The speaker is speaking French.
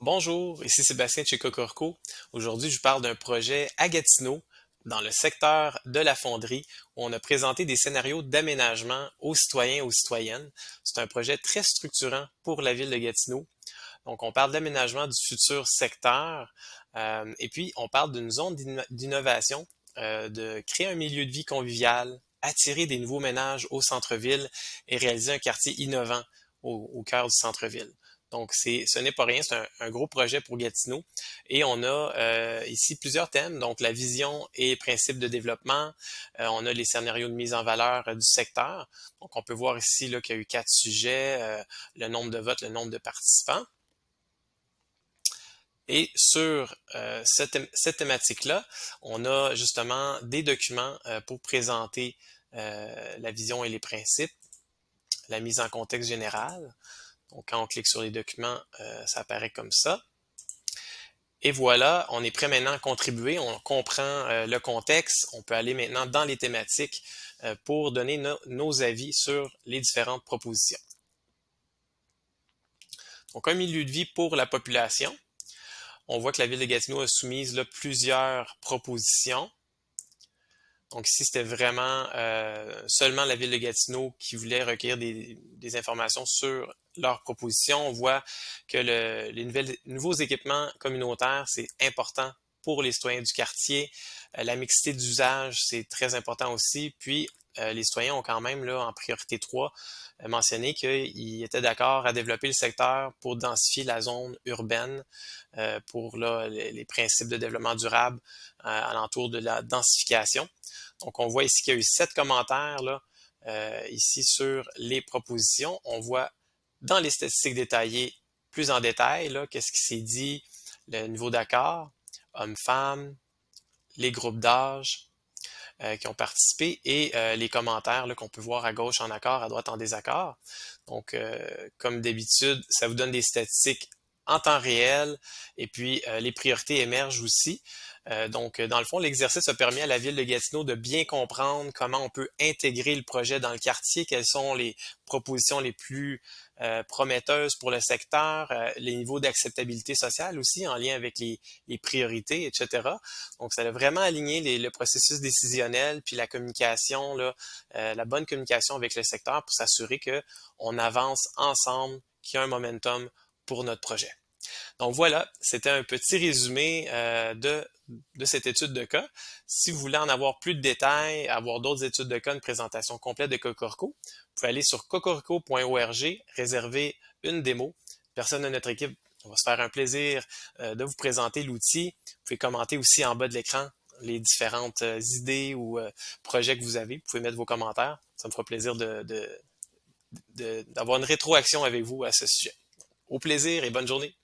Bonjour, ici Sébastien de chez Cocorico. Aujourd'hui, je vous parle d'un projet à Gatineau, dans le secteur de la fonderie, où on a présenté des scénarios d'aménagement aux citoyens et aux citoyennes. C'est un projet très structurant pour la ville de Gatineau. Donc, on parle d'aménagement du futur secteur, et puis on parle d'une zone d'innovation, de créer un milieu de vie convivial, attirer des nouveaux ménages au centre-ville et réaliser un quartier innovant au cœur du centre-ville. Donc, ce n'est pas rien, c'est un gros projet pour Gatineau. Et on a ici plusieurs thèmes, donc la vision et principes de développement. On a les scénarios de mise en valeur du secteur. Donc, on peut voir ici là, qu'il y a eu 4 sujets, le nombre de votes, le nombre de participants. Et sur cette thématique-là, on a justement des documents pour présenter la vision et les principes, la mise en contexte général. Donc, quand on clique sur les documents, ça apparaît comme ça. Et voilà, on est prêt maintenant à contribuer, on comprend le contexte, on peut aller maintenant dans les thématiques pour donner nos avis sur les différentes propositions. Donc, un milieu de vie pour la population. On voit que la ville de Gatineau a soumis là, plusieurs propositions. Donc ici, c'était vraiment seulement la ville de Gatineau qui voulait recueillir des informations sur leurs propositions. On voit que les nouveaux équipements communautaires, c'est important pour les citoyens du quartier. La mixité d'usage, c'est très important aussi. Puis, les citoyens ont quand même, là, en priorité 3, mentionné qu'ils étaient d'accord à développer le secteur pour densifier la zone urbaine, pour là, les principes de développement durable alentour de la densification. Donc, on voit ici qu'il y a eu 7 commentaires là, ici sur les propositions. On voit dans les statistiques détaillées plus en détail, là, qu'est-ce qui s'est dit, le niveau d'accord, hommes-femmes, les groupes d'âge qui ont participé et les commentaires qu'on peut voir à gauche en accord, à droite en désaccord. Donc, comme d'habitude, ça vous donne des statistiques en temps réel et puis les priorités émergent aussi. Donc, dans le fond, l'exercice a permis à la ville de Gatineau de bien comprendre comment on peut intégrer le projet dans le quartier, quelles sont les propositions les plus prometteuses pour le secteur, les niveaux d'acceptabilité sociale aussi en lien avec les priorités, etc. Donc, ça a vraiment aligné le processus décisionnel puis la communication, là, la bonne communication avec le secteur pour s'assurer qu'on avance ensemble, qu'il y a un momentum pour notre projet. Donc voilà, c'était un petit résumé de cette étude de cas. Si vous voulez en avoir plus de détails, avoir d'autres études de cas, une présentation complète de Cocorico, vous pouvez aller sur cocorico.org, réserver une démo. Personne de notre équipe, on va se faire un plaisir de vous présenter l'outil. Vous pouvez commenter aussi en bas de l'écran les différentes idées ou projets que vous avez. Vous pouvez mettre vos commentaires. Ça me fera plaisir d'avoir une rétroaction avec vous à ce sujet. Au plaisir et bonne journée.